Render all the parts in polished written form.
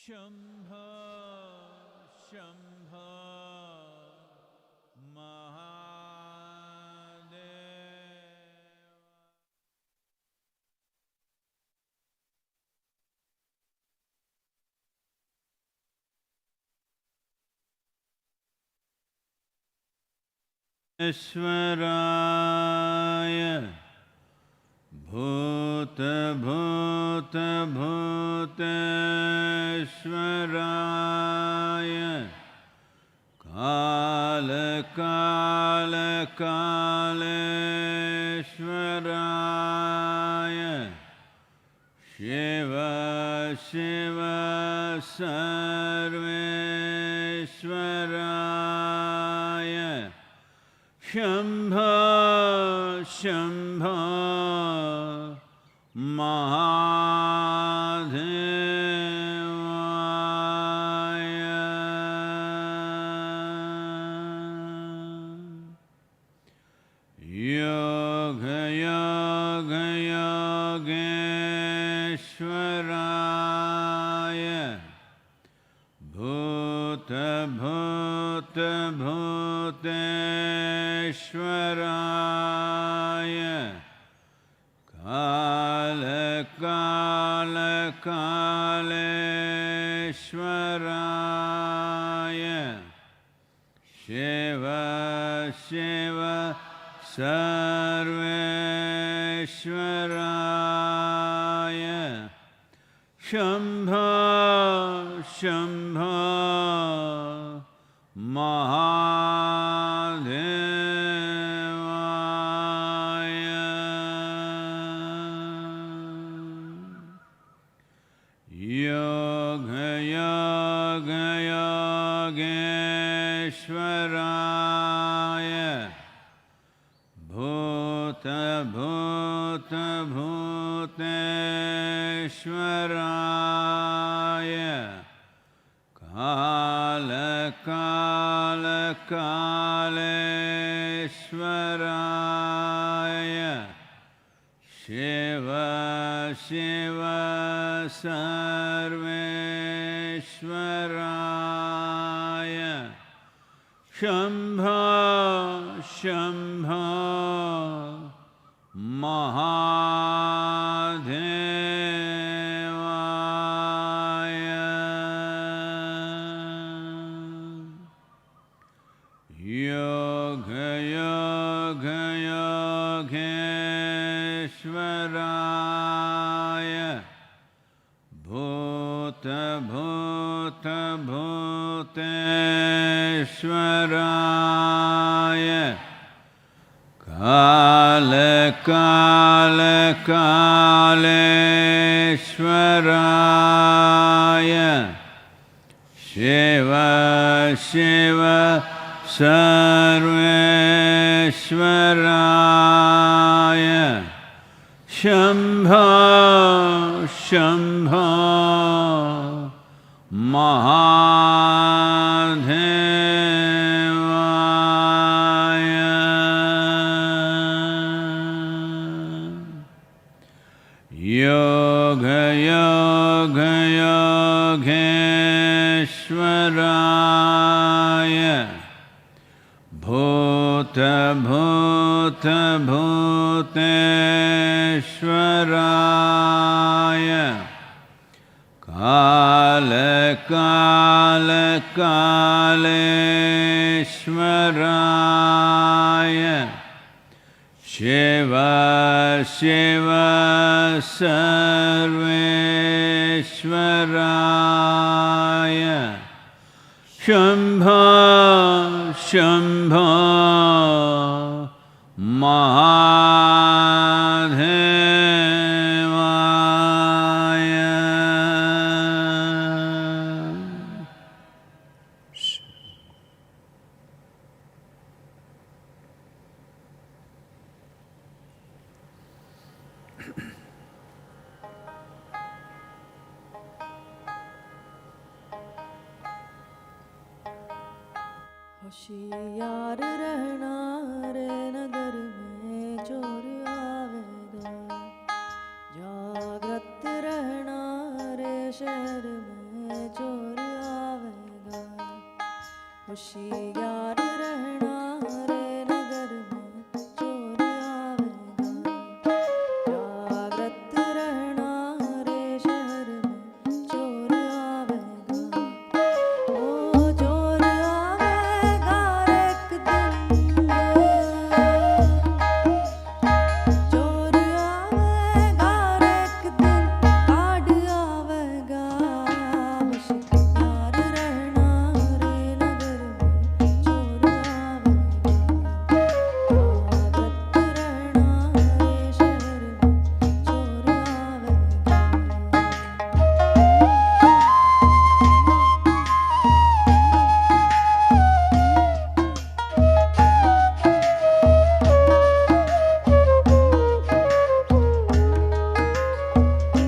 शम्भो शम्भो ईश्वराय भूत भूत भूतेश्वराय काल काल कालेश्वराय शिव शिव सर्वेश्वराय शम्भो शम्भो महादेवाय योग योग योगेश्वराय भूत भूत भूतेश्वराय काल काल कालेश्वराय शिव शिव सर्वेश्वराय शम्भो शम्भो महादेवाय योग योग योगेश्वराय भूत भूत भूतेश्वराय काल काल कालेश्वराय शिव शिव सर्वेश्वराय शम्भो शम्भो महादेवाय योग योग योगेश्वराय भूत भूत भूतेश्वराय काल काल कालेश्वराय शिव शिव सर्वेश्वराय शम्भो शम्भो महादेवाय योग योग योगेश्वराय भूत भूत भूतेश्वराय काल काल कालेश्वराय शिव शिव सर्वेश्वराय शम्भो शम्भो महादेवाय होशियार रहना रे नगर में चोर आवेगा, जागृत रहना रे शहर में चोर होशियार रहना रे नगर में चोर आवेगा, जागृत रहना रे शहर में चोर आवेगा, ओ चोर आवेगा एक दिन, चोर आवेगा एक दिन, काढ़ आवेगा, होशियार रहना रे नगर में चोर आवेगा, जागृत रहना रे शहर में चोर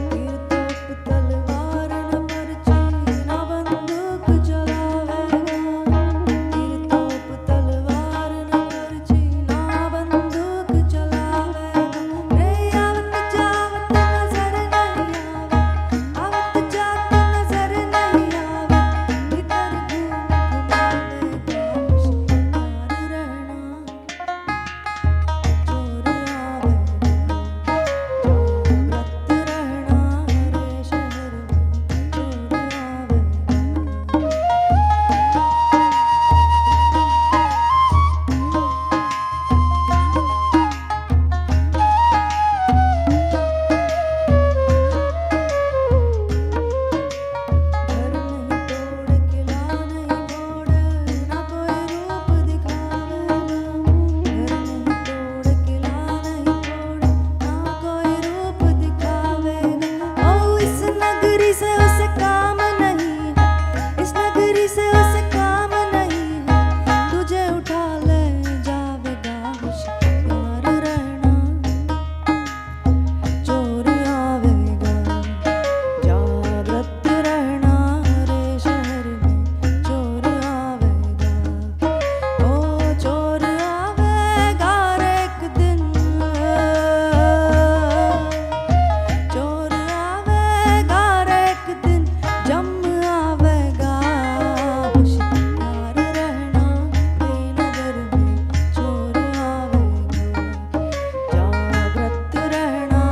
तीर तोप तलवार न पर्ची न बंदूक चलावेगा, तीर तोप तलवार न पर्ची न बंदूक चलावेगा, रे आवत जावत नजर नहीं आवे, आवत जात नजर नहीं आवे, भीतर घूम घुमावेगा, होशियार रहना चोर आवेगा, जागृत रहना रे शहर में चोर घर नहीं तोड़ किला नहीं तोड़ ना कोई रूप दिखावेगा, घर नहीं तोड़ किला नहीं तोड़ ना कोई रूप दिखावेगा, ओ इस नगरी से उसे काम नहीं है, इस नगरी से उसे काम नहीं है, तुझे उठा ले जावेगा, होशियार रहना चोर आवेगा, जागृत रहना रे शहर में चोर आवेगा, ओ चोर आवेगा एक दिन, चोर आवेगा एक दिन, जम आवेगा, होशियार रहना रे नगर में चोर आवेगा, जागृत रहना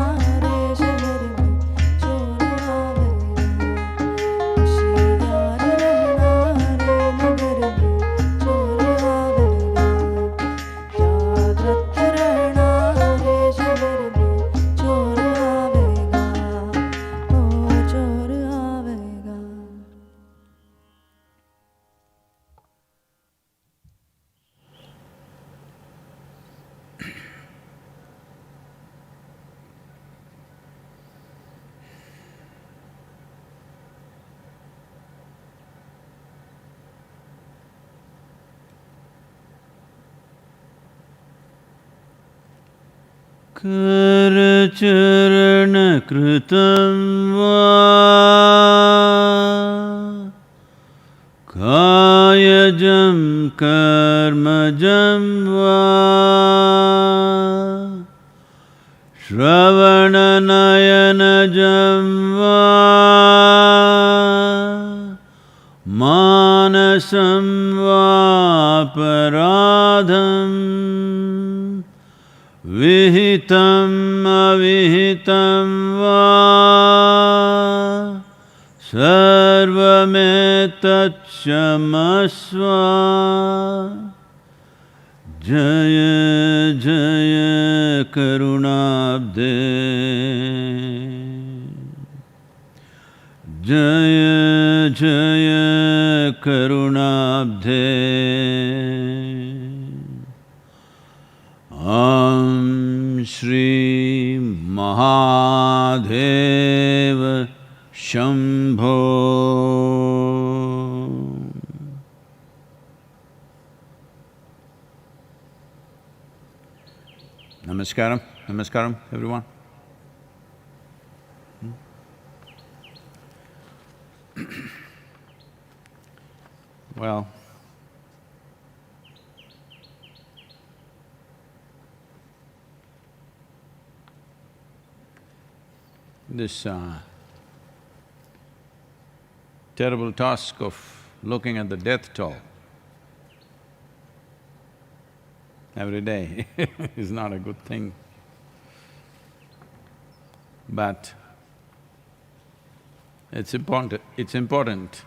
रे शहर में चोर आवेगा, होशियार रहना रे नगर में चोर आवेगा, जागृत रहना रे शहर में चोर आवेगा, ओ चोर आवेगा। करचरणकृतं वा कायजं कर्मजं वा श्रवणनयनजं वा मानसं वापराधम् विहितम् अविहितं वा सर्वमेतत्क्षमस्व जय जय करुणाब्धे जय जय करुणाब्धे Shri Mahadev Shambho. Namaskaram, namaskaram everyone. Well, this terrible task of looking at the death toll every day is not a good thing. But it's important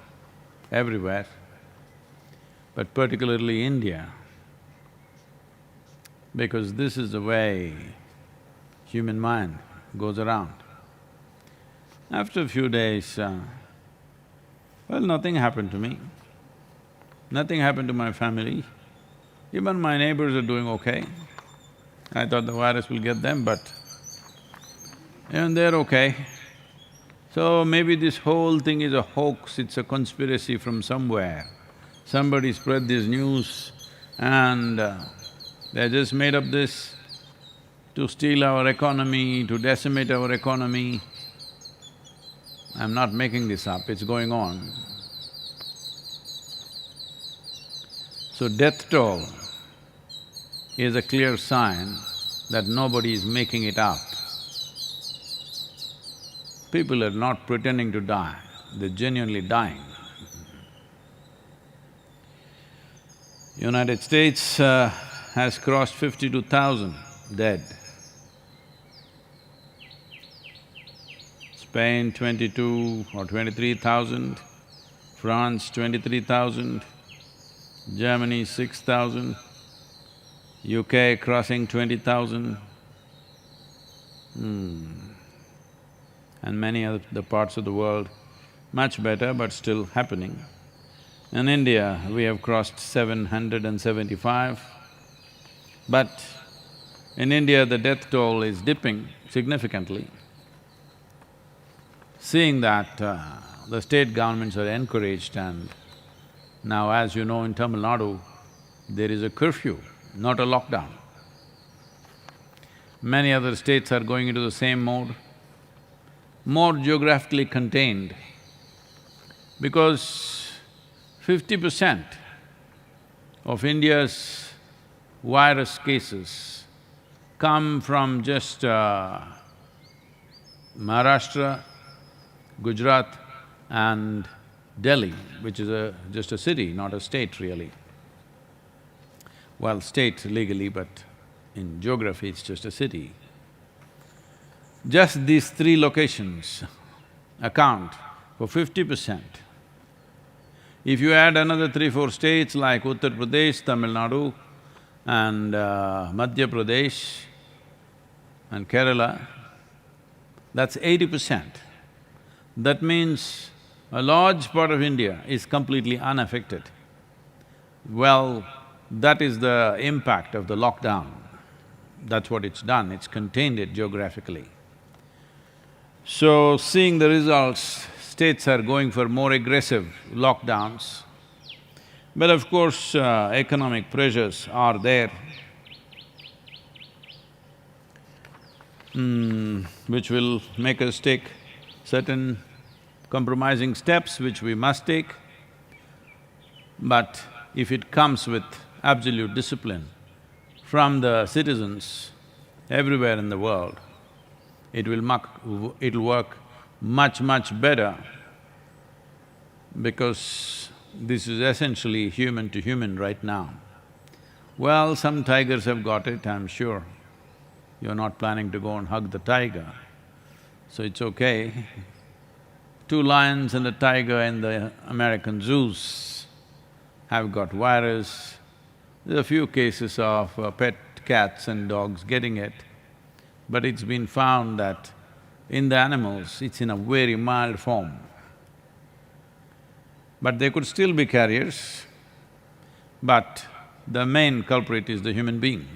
everywhere, but particularly India, because this is the way human mind goes around. After a few days, well, nothing happened to me, nothing happened to my family, even my neighbors are doing okay. I thought the virus will get them, but even they're okay. So maybe this whole thing is a hoax, it's a conspiracy from somewhere. Somebody spread this news and they just made up this to steal our economy, to decimate our economy. I'm not making this up, it's going on. So death toll is a clear sign that nobody is making it up. People are not pretending to die, they're genuinely dying. United States has crossed 52,000 dead. Spain 22 or 23,000, France 23,000, Germany 6,000, UK crossing 20,000. And many other parts of the world, much better but still happening. In India, we have crossed 775, but in India the death toll is dipping significantly. Seeing that the state governments are encouraged, and now as you know in Tamil Nadu, there is a curfew, not a lockdown. Many other states are going into the same mode, more geographically contained, because 50% of India's virus cases come from just Maharashtra, Gujarat and Delhi, which is just a city, not a state really. Well, state legally, but in geography it's just a city. Just these three locations account for 50%. If you add another 3-4 states like Uttar Pradesh, Tamil Nadu and Madhya Pradesh and Kerala, that's 80%. That means a large part of India is completely unaffected. Well, that is the impact of the lockdown. That's what it's done, it's contained it geographically. So, seeing the results, states are going for more aggressive lockdowns. But of course, economic pressures are there, which will make us take certain compromising steps which we must take. But if it comes with absolute discipline from the citizens everywhere in the world, it'll work much, much better, because this is essentially human to human right now. Well, some tigers have got it, I'm sure. You're not planning to go and hug the tiger, so it's okay. 2 lions and a tiger in the American zoos have got virus. There are a few cases of pet cats and dogs getting it, but it's been found that in the animals, it's in a very mild form. But they could still be carriers, but the main culprit is the human being.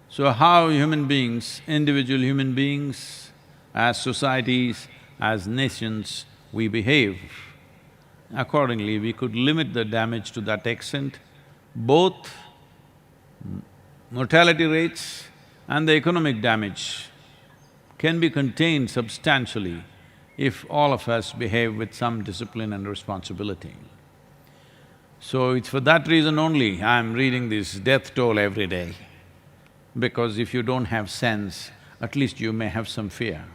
So how human beings, individual human beings, as societies, as nations, we behave, accordingly we could limit the damage to that extent. Both mortality rates and the economic damage can be contained substantially if all of us behave with some discipline and responsibility. So it's for that reason only I'm reading this death toll every day, because if you don't have sense, at least you may have some fear.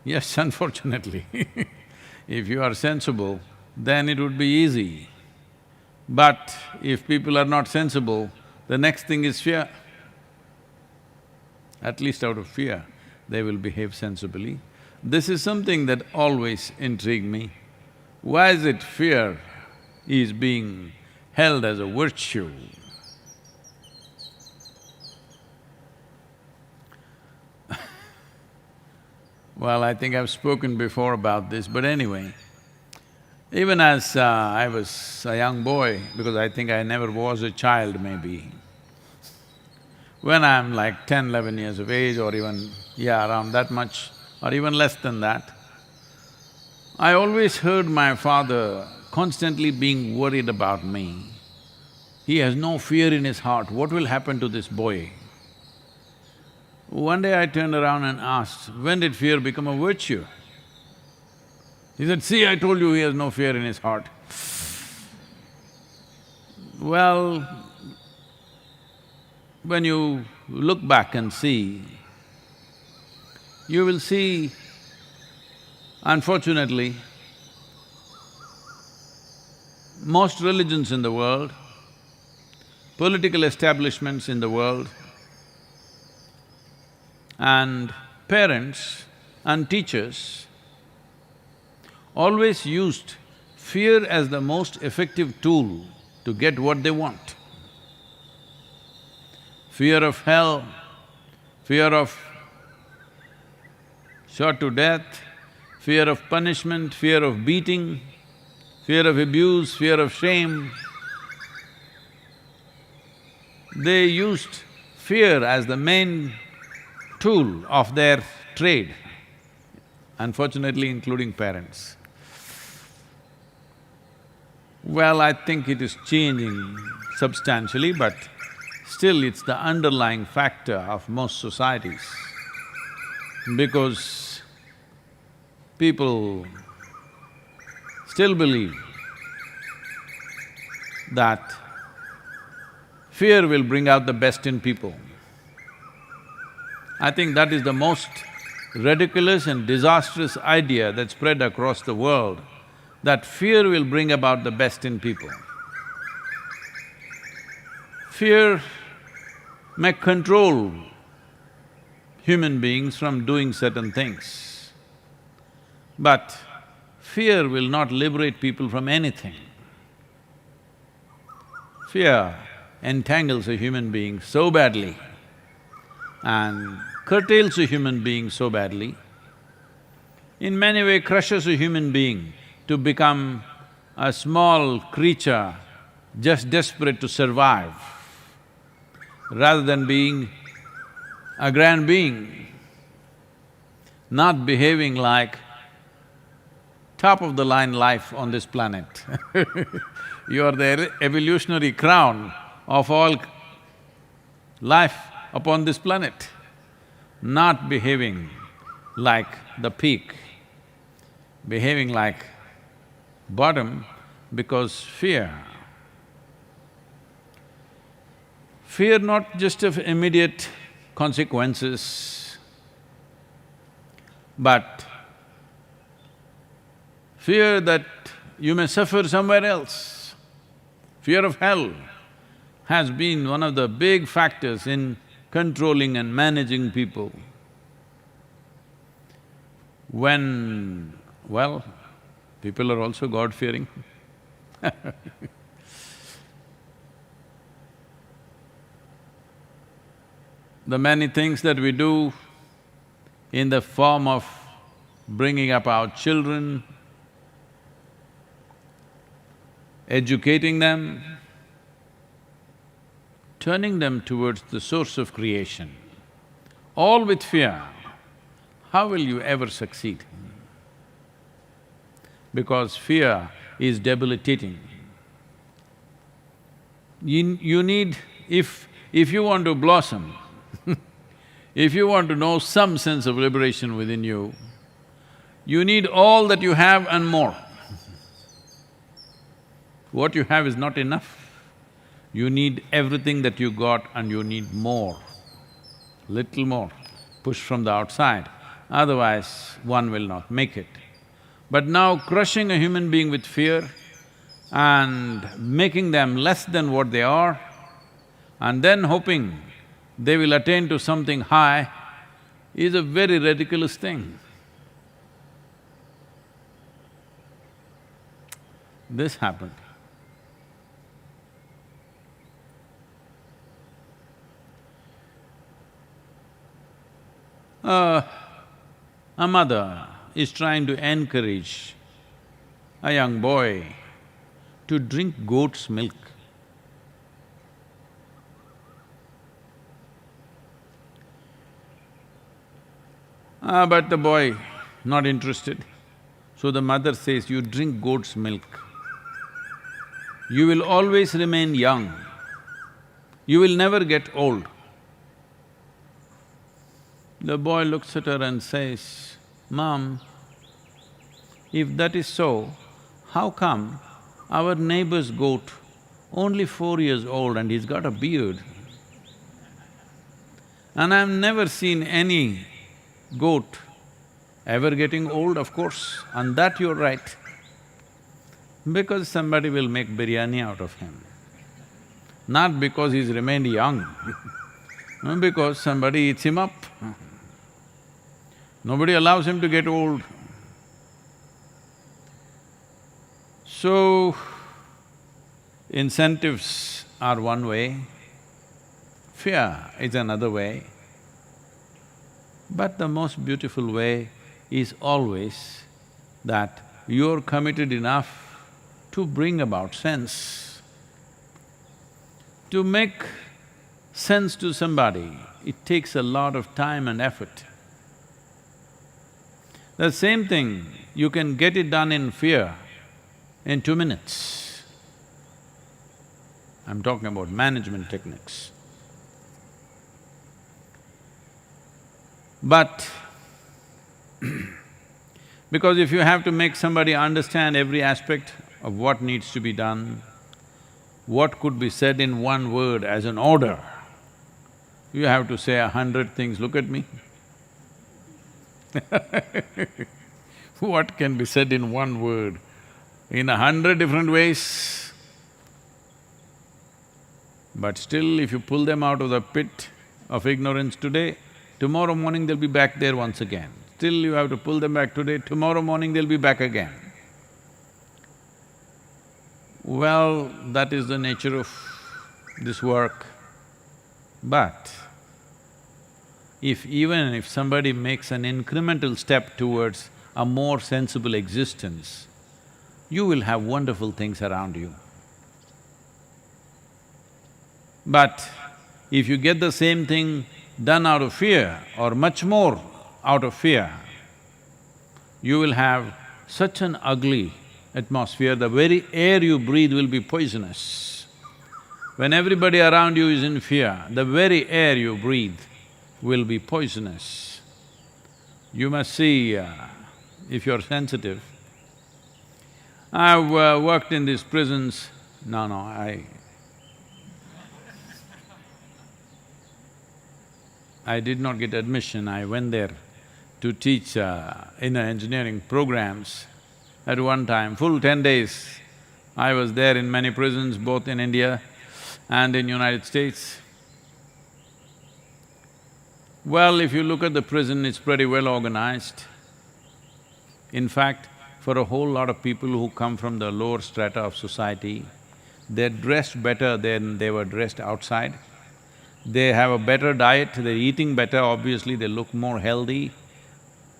Yes, unfortunately if you are sensible, then it would be easy. But if people are not sensible, the next thing is fear. At least out of fear, they will behave sensibly. This is something that always intrigued me. Why is it fear is being held as a virtue? Well, I think I've spoken before about this, but anyway, even as I was a young boy, because I think I never was a child maybe, when I'm like 10, 11 years of age or even, around that much or even less than that, I always heard my father constantly being worried about me. He has no fear in his heart, what will happen to this boy? One day I turned around and asked, when did fear become a virtue? He said, see, I told you he has no fear in his heart. Well, when you look back and see, you will see, unfortunately, most religions in the world, political establishments in the world, and parents and teachers always used fear as the most effective tool to get what they want. Fear of hell, fear of shot to death, fear of punishment, fear of beating, fear of abuse, fear of shame. They used fear as the main tool of their trade, unfortunately including parents. Well, I think it is changing substantially, but still it's the underlying factor of most societies, because people still believe that fear will bring out the best in people. I think that is the most ridiculous and disastrous idea that spread across the world, that fear will bring about the best in people. Fear may control human beings from doing certain things, but fear will not liberate people from anything. Fear entangles a human being so badly and curtails a human being so badly, in many ways crushes a human being to become a small creature just desperate to survive, rather than being a grand being, not behaving like top-of-the-line life on this planet. You are the evolutionary crown of all life upon this planet, not behaving like the peak, behaving like bottom because fear. Fear not just of immediate consequences, but fear that you may suffer somewhere else. Fear of hell has been one of the big factors in controlling and managing people. Well, people are also God-fearing. The many things that we do in the form of bringing up our children, educating them, turning them towards the source of creation, all with fear, how will you ever succeed? Because fear is debilitating. You need… if you want to blossom, if you want to know some sense of liberation within you, you need all that you have and more. What you have is not enough. You need everything that you got and you need more, little more, push from the outside, otherwise one will not make it. But now crushing a human being with fear and making them less than what they are, and then hoping they will attain to something high is a very ridiculous thing. This happened. A mother is trying to encourage a young boy to drink goat's milk. But the boy not interested. So the mother says, you drink goat's milk, you will always remain young, you will never get old. The boy looks at her and says, Mom, if that is so, how come our neighbor's goat, only 4 years old and he's got a beard, and I've never seen any goat ever getting old, of course, and that you're right, because somebody will make biryani out of him. Not because he's remained young, because somebody eats him up. Nobody allows him to get old. So, incentives are one way, fear is another way, but the most beautiful way is always that you're committed enough to bring about sense. To make sense to somebody, it takes a lot of time and effort. The same thing, you can get it done in fear in 2 minutes. I'm talking about management techniques. But because if you have to make somebody understand every aspect of what needs to be done, what could be said in one word as an order, you have to say 100 things, look at me. What can be said in one word? In 100 different ways. But still, if you pull them out of the pit of ignorance today, tomorrow morning they'll be back there once again. Still you have to pull them back today, tomorrow morning they'll be back again. Well, that is the nature of this work. But even if somebody makes an incremental step towards a more sensible existence, you will have wonderful things around you. But if you get the same thing done out of fear or much more out of fear, you will have such an ugly atmosphere, the very air you breathe will be poisonous. When everybody around you is in fear, the very air you breathe will be poisonous. You must see, if you're sensitive. I've worked in these prisons, I did not get admission, I went there to teach in engineering programs. At one time, full 10 days, I was there in many prisons, both in India and in United States. Well, if you look at the prison, it's pretty well organized. In fact, for a whole lot of people who come from the lower strata of society, they're dressed better than they were dressed outside. They have a better diet, they're eating better, obviously they look more healthy,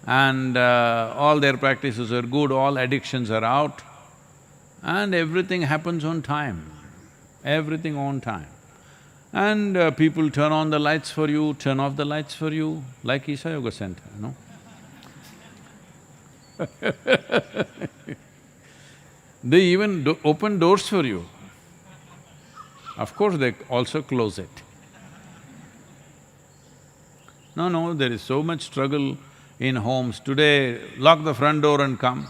and all their practices are good, all addictions are out, and everything happens on time, everything on time. And people turn on the lights for you, turn off the lights for you, like Isha Yoga Center, you know. They even open doors for you. Of course, they also close it. No, there is so much struggle in homes. Today, lock the front door and come.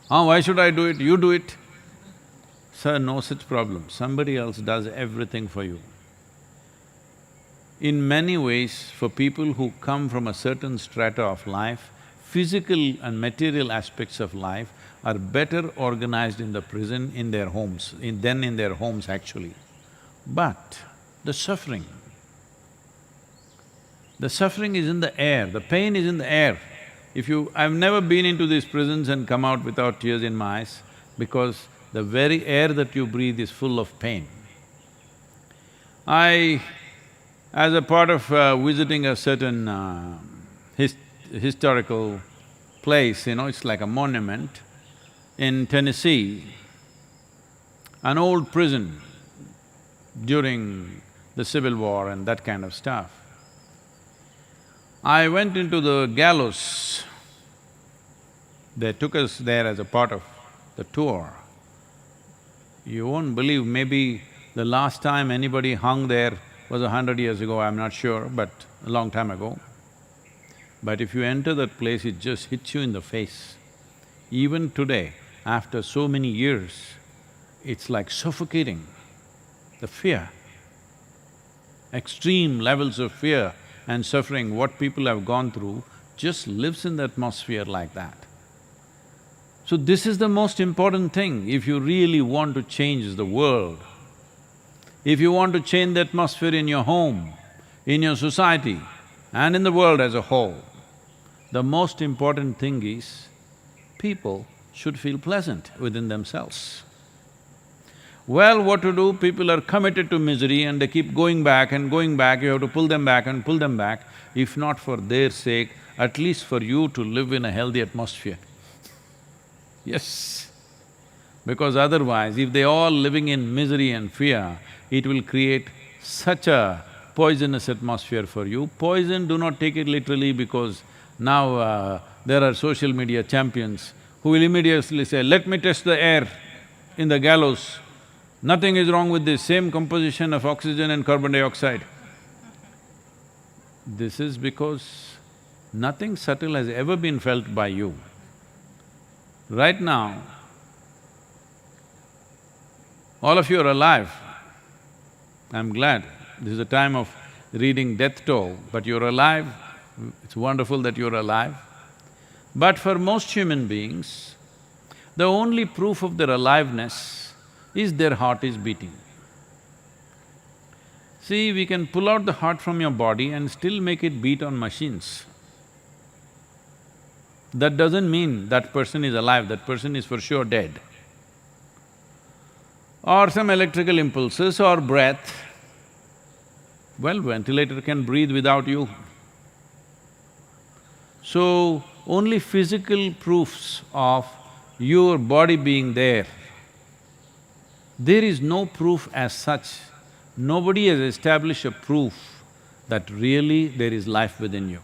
Why should I do it? You do it. Sir, no such problem. Somebody else does everything for you. In many ways, for people who come from a certain strata of life, physical and material aspects of life are better organized in the prison in their homes, than in their homes actually. But the suffering is in the air, the pain is in the air. I've never been into these prisons and come out without tears in my eyes because the very air that you breathe is full of pain. As a part of visiting a certain historical place, it's like a monument in Tennessee, an old prison during the Civil War and that kind of stuff. I went into the gallows. They took us there as a part of the tour. You won't believe, maybe the last time anybody hung there was 100 years ago, I'm not sure, but a long time ago. But if you enter that place, it just hits you in the face. Even today, after so many years, it's like suffocating. The fear, extreme levels of fear and suffering, what people have gone through, just lives in the atmosphere like that. So this is the most important thing if you really want to change the world. If you want to change the atmosphere in your home, in your society and in the world as a whole, the most important thing is people should feel pleasant within themselves. Well, what to do? People are committed to misery and they keep going back and going back, you have to pull them back and pull them back, if not for their sake, at least for you to live in a healthy atmosphere. Yes, because otherwise, if they're all living in misery and fear, it will create such a poisonous atmosphere for you. Poison, do not take it literally because now there are social media champions who will immediately say, let me test the air in the gallows. Nothing is wrong with this, same composition of oxygen and carbon dioxide. This is because nothing subtle has ever been felt by you. Right now, all of you are alive. I'm glad. This is a time of reading death toll, but you're alive. It's wonderful that you're alive. But for most human beings, the only proof of their aliveness is their heart is beating. See, we can pull out the heart from your body and still make it beat on machines. That doesn't mean that person is alive, that person is for sure dead. Or some electrical impulses or breath. Well, ventilator can breathe without you. So, only physical proofs of your body being there. There is no proof as such. Nobody has established a proof that really there is life within you.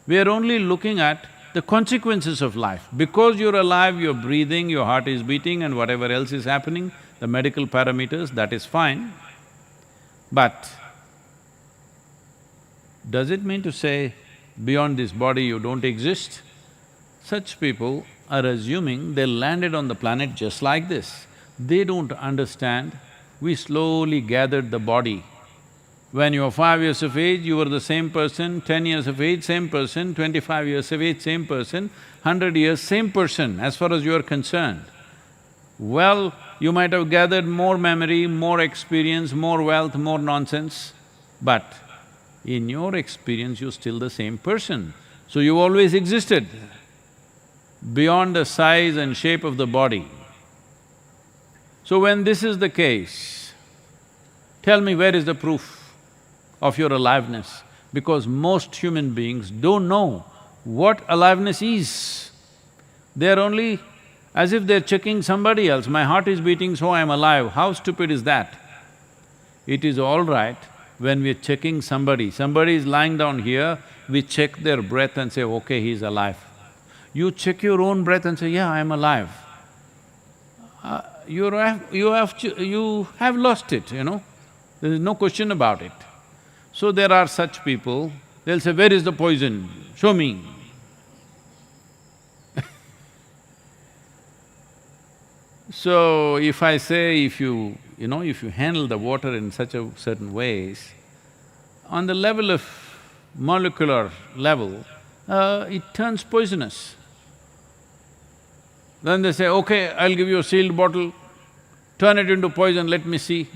We are only looking at the consequences of life. Because you're alive, you're breathing, your heart is beating and whatever else is happening, the medical parameters, that is fine. But does it mean to say beyond this body you don't exist? Such people are assuming they landed on the planet just like this. They don't understand, we slowly gathered the body. When you were 5 years of age, you were the same person, 10 years of age, same person, 25 years of age, same person, 100 years, same person, as far as you are concerned. Well, you might have gathered more memory, more experience, more wealth, more nonsense, but in your experience, you're still the same person. So you've always existed beyond the size and shape of the body. So when this is the case, tell me where is the proof of your aliveness? Because most human beings don't know what aliveness is. They're only as if they're checking somebody else, my heart is beating so I'm alive. How stupid is that? It is all right when we're checking somebody is lying down here, we check their breath and say, okay, he's alive. You check your own breath and say, yeah, I'm alive. You have lost it, There is no question about it. So there are such people, they'll say, where is the poison? Show me. So if I say, if you handle the water in such a certain ways, on the level of molecular level, it turns poisonous. Then they say, okay, I'll give you a sealed bottle, turn it into poison, let me see.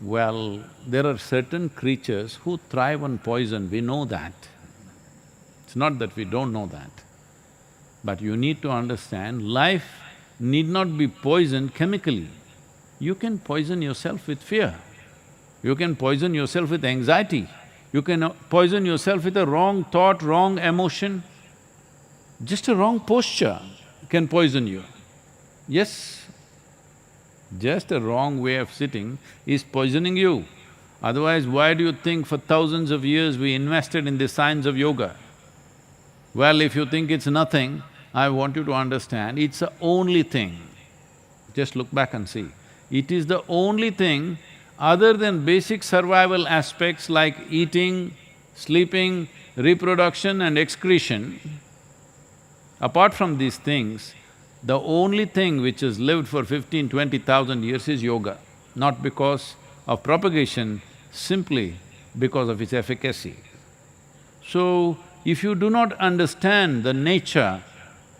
Well, there are certain creatures who thrive on poison, we know that. It's not that we don't know that. But you need to understand, life need not be poisoned chemically. You can poison yourself with fear. You can poison yourself with anxiety. You can poison yourself with a wrong thought, wrong emotion. Just a wrong posture can poison you. Yes, just a wrong way of sitting is poisoning you. Otherwise, why do you think for thousands of years we invested in the science of yoga? Well, if you think it's nothing, I want you to understand, it's the only thing. Just look back and see. It is the only thing other than basic survival aspects like eating, sleeping, reproduction and excretion. Apart from these things, the only thing which has lived for 15, 20,000 years is yoga. Not because of propagation, simply because of its efficacy. So, if you do not understand the nature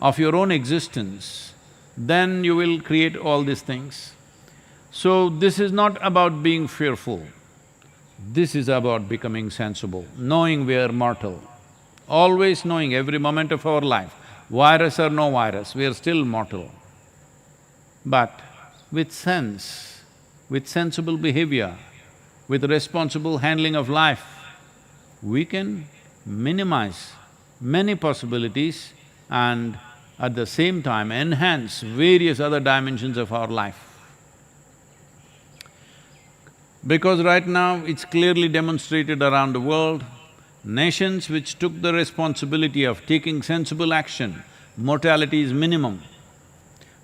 of your own existence, then you will create all these things. So, this is not about being fearful, this is about becoming sensible, knowing we are mortal, always knowing every moment of our life, virus or no virus, we are still mortal. But with sense, with sensible behavior, with responsible handling of life, we can minimize many possibilities and at the same time enhance various other dimensions of our life. Because right now it's clearly demonstrated around the world, nations which took the responsibility of taking sensible action, mortality is minimum.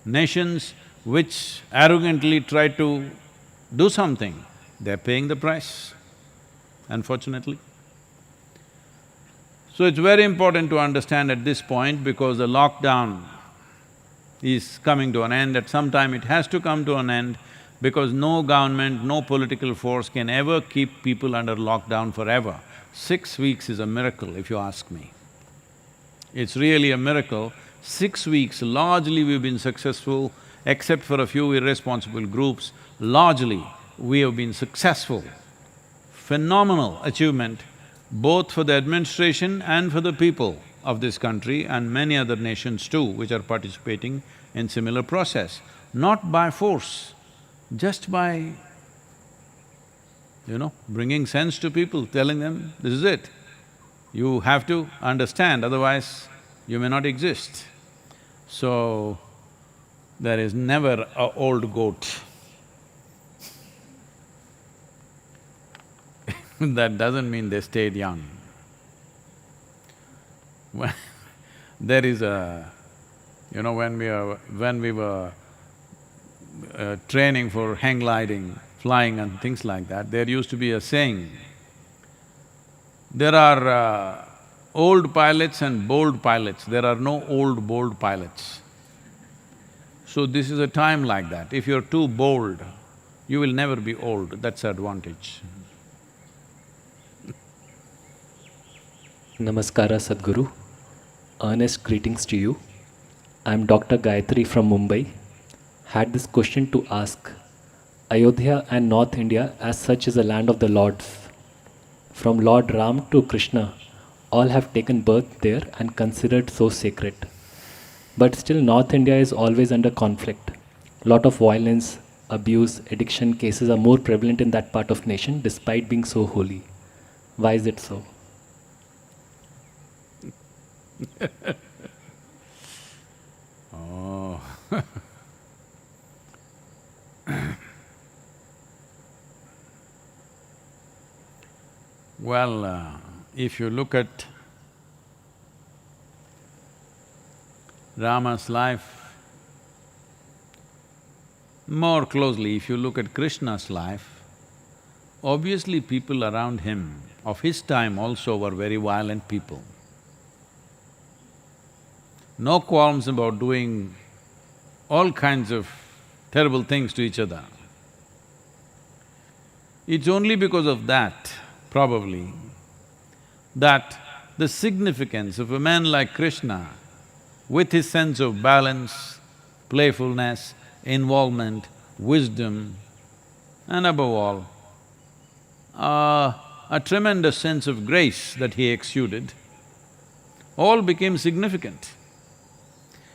Nations which arrogantly try to do something, they're paying the price, unfortunately. So it's very important to understand at this point because the lockdown is coming to an end, at some time it has to come to an end because no government, no political force can ever keep people under lockdown forever. 6 weeks is a miracle, if you ask me. It's really a miracle. 6 weeks, largely we've been successful, except for a few irresponsible groups, largely we have been successful. Phenomenal achievement, both for the administration and for the people of this country and many other nations too, which are participating in similar process. Not by force, just by, bringing sense to people, telling them, this is it. You have to understand, otherwise you may not exist. So, there is never a old goat. That doesn't mean they stayed young. There is a… when we were training for hang gliding, flying and things like that, there used to be a saying, there are old pilots and bold pilots, there are no old, bold pilots. So this is a time like that. If you're too bold, you will never be old, that's the advantage. Namaskara Sadhguru, earnest greetings to you. I am Dr. Gayatri from Mumbai. Had this question to ask. Ayodhya and North India as such is a land of the lords. From Lord Ram to Krishna, all have taken birth there and considered so sacred. But still North India is always under conflict. Lot of violence, abuse, addiction cases are more prevalent in that part of nation despite being so holy. Why is it so? Oh Well, if you look at Rama's life more closely, if you look at Krishna's life, obviously people around him of his time also were very violent people. No qualms about doing all kinds of terrible things to each other. It's only because of that, probably, that the significance of a man like Krishna with his sense of balance, playfulness, involvement, wisdom, and above all, a tremendous sense of grace that he exuded, all became significant.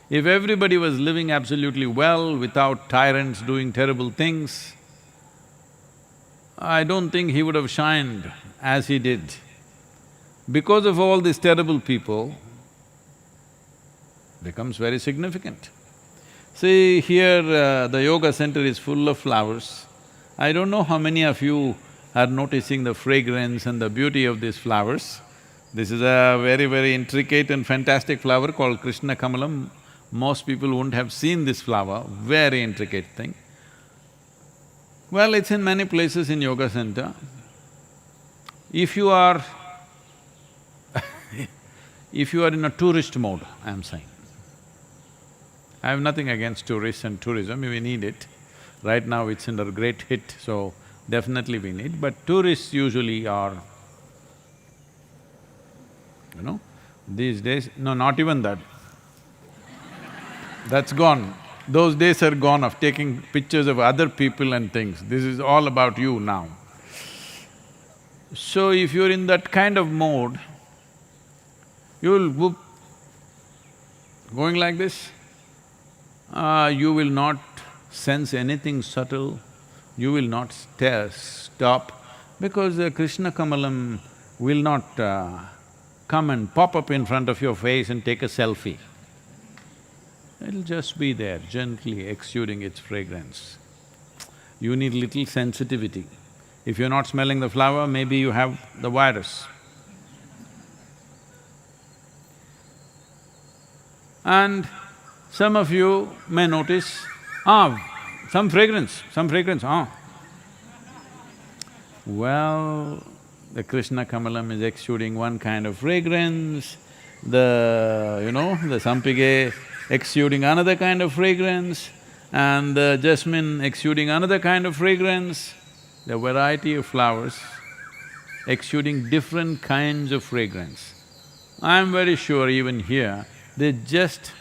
If everybody was living absolutely well without tyrants doing terrible things, I don't think he would have shined as he did. Because of all these terrible people, becomes very significant. See, here the yoga center is full of flowers. I don't know how many of you are noticing the fragrance and the beauty of these flowers. This is a very, very intricate and fantastic flower called Krishna Kamalam. Most people wouldn't have seen this flower, very intricate thing. Well, it's in many places in yoga center. If you are if you are in a tourist mode, I'm saying, I have nothing against tourists and tourism, we need it. Right now it's under a great hit, so definitely we need, but tourists usually are, these days, no, not even that. That's gone. Those days are gone of taking pictures of other people and things. This is all about you now. So if you're in that kind of mode, you'll whoop, going like this, you will not sense anything subtle, you will not stop, because Krishna Kamalam will not come and pop up in front of your face and take a selfie. It'll just be there, gently exuding its fragrance. You need little sensitivity. If you're not smelling the flower, maybe you have the virus. And some of you may notice, some fragrance, Well, the Krishna Kamalam is exuding one kind of fragrance, the Sampige exuding another kind of fragrance, and the jasmine exuding another kind of fragrance. The variety of flowers exuding different kinds of fragrance. I'm very sure even here, they're just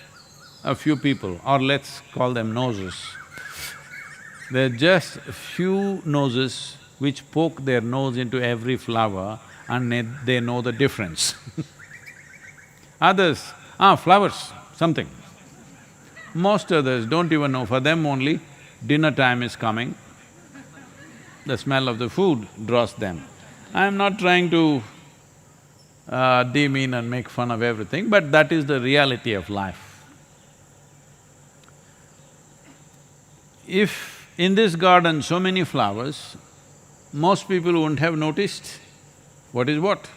a few people, or let's call them noses. They're just a few noses which poke their nose into every flower and they know the difference. Others, flowers, something. Most others don't even know, for them only dinner time is coming, the smell of the food draws them. I'm not trying to demean and make fun of everything, but that is the reality of life. If in this garden so many flowers, most people wouldn't have noticed what is what.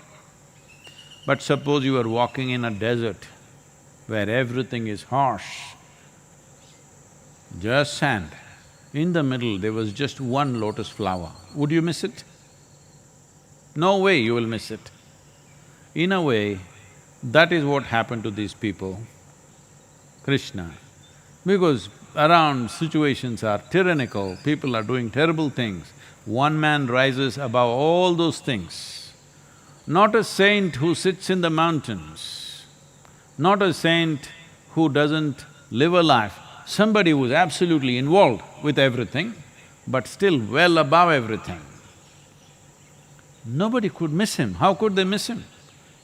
But suppose you are walking in a desert where everything is harsh, just sand. In the middle, there was just one lotus flower. Would you miss it? No way you will miss it. In a way, that is what happened to these people, Krishna. Because around situations are tyrannical, people are doing terrible things, one man rises above all those things. Not a saint who sits in the mountains, not a saint who doesn't live a life, somebody who's absolutely involved with everything, but still well above everything. Nobody could miss him. How could they miss him?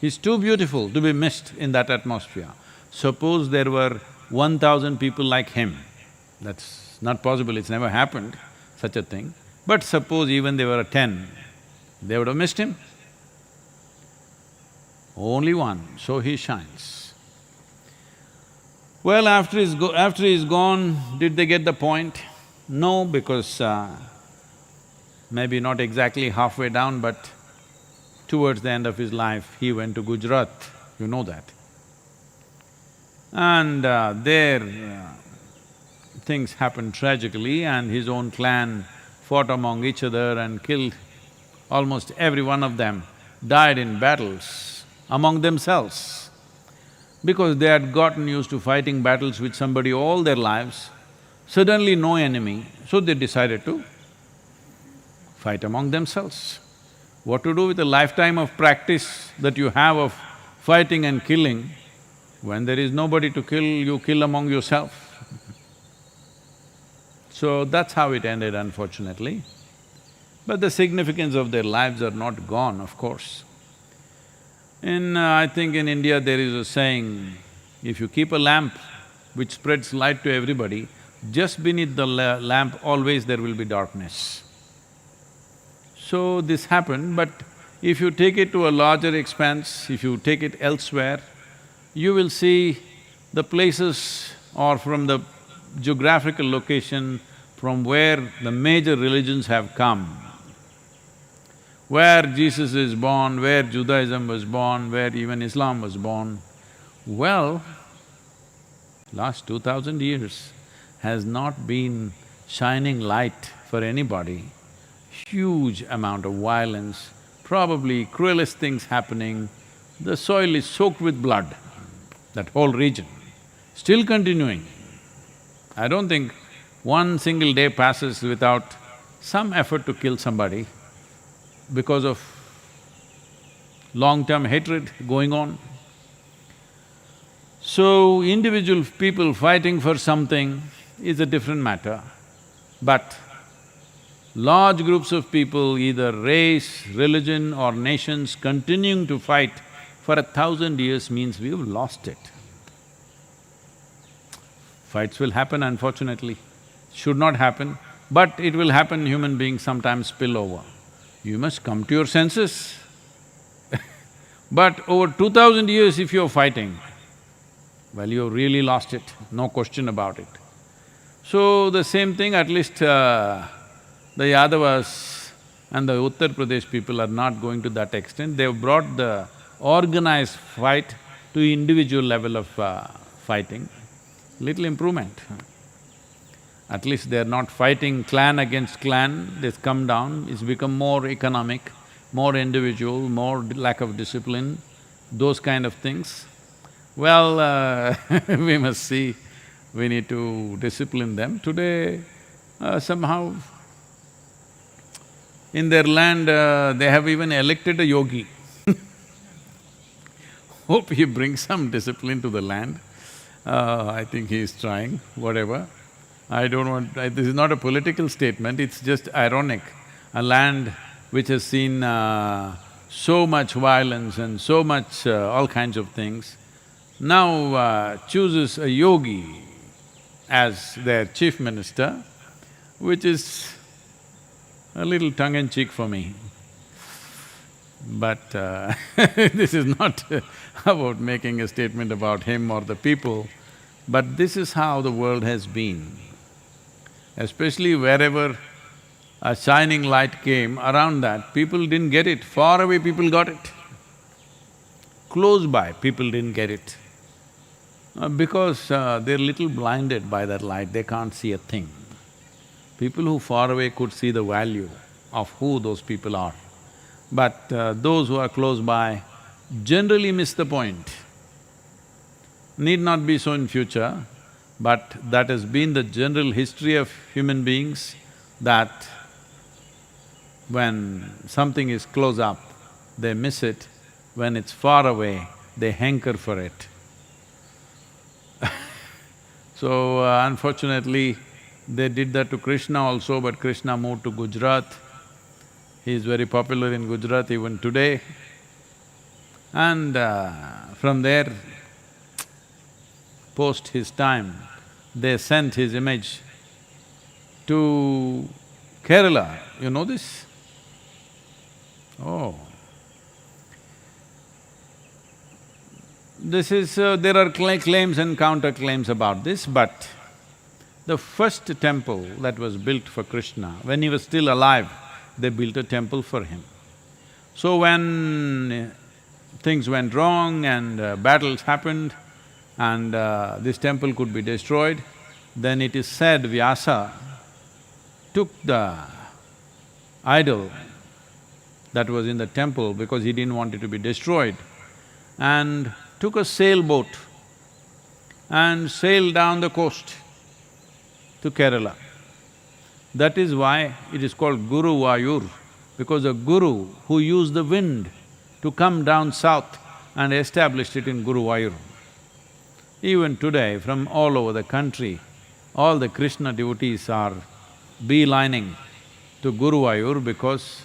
He's too beautiful to be missed in that atmosphere. Suppose there were 1,000 people like him, that's not possible, it's never happened, such a thing. But suppose even there were 10, they would have missed him. Only one, so he shines. Well, after he's gone, did they get the point? No, because maybe not exactly halfway down, but towards the end of his life, he went to Gujarat, you know that. And there things happened tragically and his own clan fought among each other and killed almost every one of them, died in battles among themselves. Because they had gotten used to fighting battles with somebody all their lives, suddenly no enemy, so they decided to fight among themselves. What to do with a lifetime of practice that you have of fighting and killing? When there is nobody to kill, you kill among yourself. So that's how it ended, unfortunately. But the significance of their lives are not gone, of course. I think in India there is a saying, if you keep a lamp which spreads light to everybody, just beneath the lamp always there will be darkness. So this happened, but if you take it to a larger expanse, if you take it elsewhere, you will see the places or from the geographical location from where the major religions have come, where Jesus is born, where Judaism was born, where even Islam was born. Well, last 2000 years has not been shining light for anybody. Huge amount of violence, probably cruelest things happening. The soil is soaked with blood, that whole region, still continuing. I don't think one single day passes without some effort to kill somebody because of long-term hatred going on. So, individual people fighting for something is a different matter, but large groups of people, either race, religion or nations continuing to fight for 1,000 years means we've lost it. Fights will happen, unfortunately. Should not happen, but it will happen. Human beings sometimes spill over. You must come to your senses. But over 2000 years if you're fighting, well, you've really lost it, no question about it. So the same thing, at least the Yadavas and the Uttar Pradesh people are not going to that extent. They've brought the organized fight to individual level of fighting, little improvement. At least they're not fighting clan against clan, they've come down, it's become more economic, more individual, more lack of discipline, those kind of things. Well, we must see, we need to discipline them. Today, somehow, in their land, they have even elected a yogi. Hope he brings some discipline to the land. I think he is trying, whatever. I don't want… this is not a political statement, it's just ironic. A land which has seen so much violence and so much all kinds of things, now chooses a yogi as their chief minister, which is a little tongue-in-cheek for me. But this is not about making a statement about him or the people, but this is how the world has been. Especially wherever a shining light came, around that, people didn't get it. Far away people got it. Close by, people didn't get it. Because they're little blinded by that light, they can't see a thing. People who far away could see the value of who those people are. But those who are close by generally miss the point. Need not be so in future, but that has been the general history of human beings, that when something is close up, they miss it. When it's far away, they hanker for it. So, unfortunately, they did that to Krishna also, but Krishna moved to Gujarat. He is very popular in Gujarat even today. And from there, post his time, they sent his image to Kerala. You know this? Oh. This is… there are claims and counterclaims about this, but the first temple that was built for Krishna, when he was still alive, they built a temple for him. So when things went wrong and battles happened and this temple could be destroyed, then it is said Vyasa took the idol that was in the temple because he didn't want it to be destroyed, and took a sailboat and sailed down the coast to Kerala. That is why it is called Guru Vayur, because a guru who used the wind to come down south and established it in Guru Vayur. Even today, from all over the country, all the Krishna devotees are beelining to Guruvayur because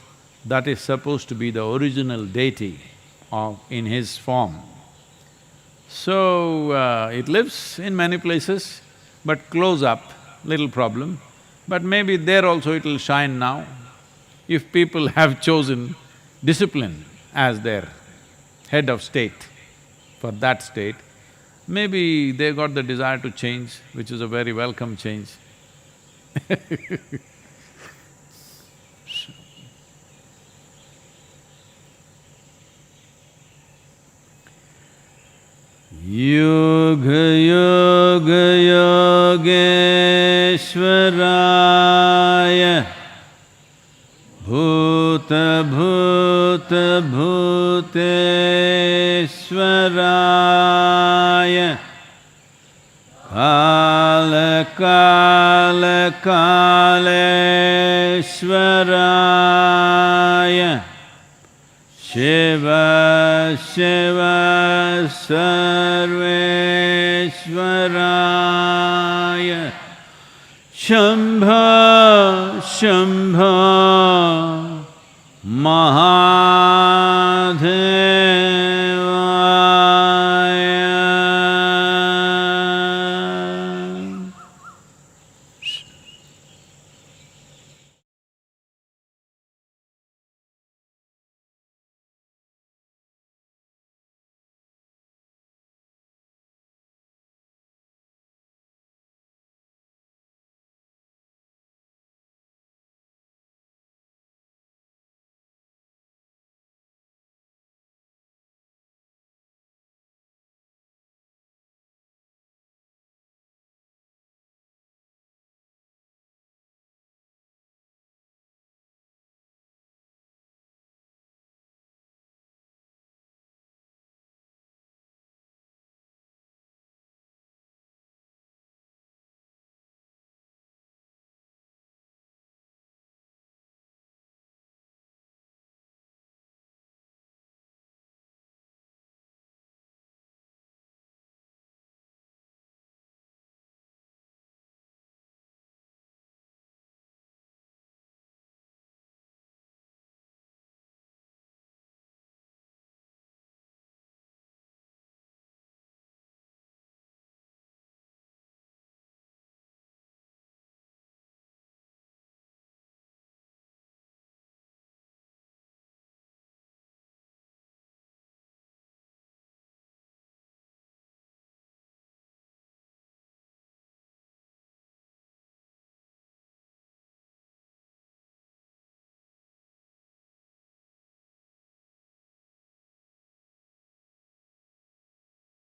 that is supposed to be the original deity in his form. So, it lives in many places, but close up, little problem. But maybe there also it'll shine now. If people have chosen discipline as their head of state for that state, maybe they got the desire to change, which is a very welcome change. Yoga Yoga Yogeshwaraya Bhuta Bhuta Bhuteshwaraya Kala Kala Kaleshwaraya Shiva Shiva Sarveshwaraya Shambha Shambha Maha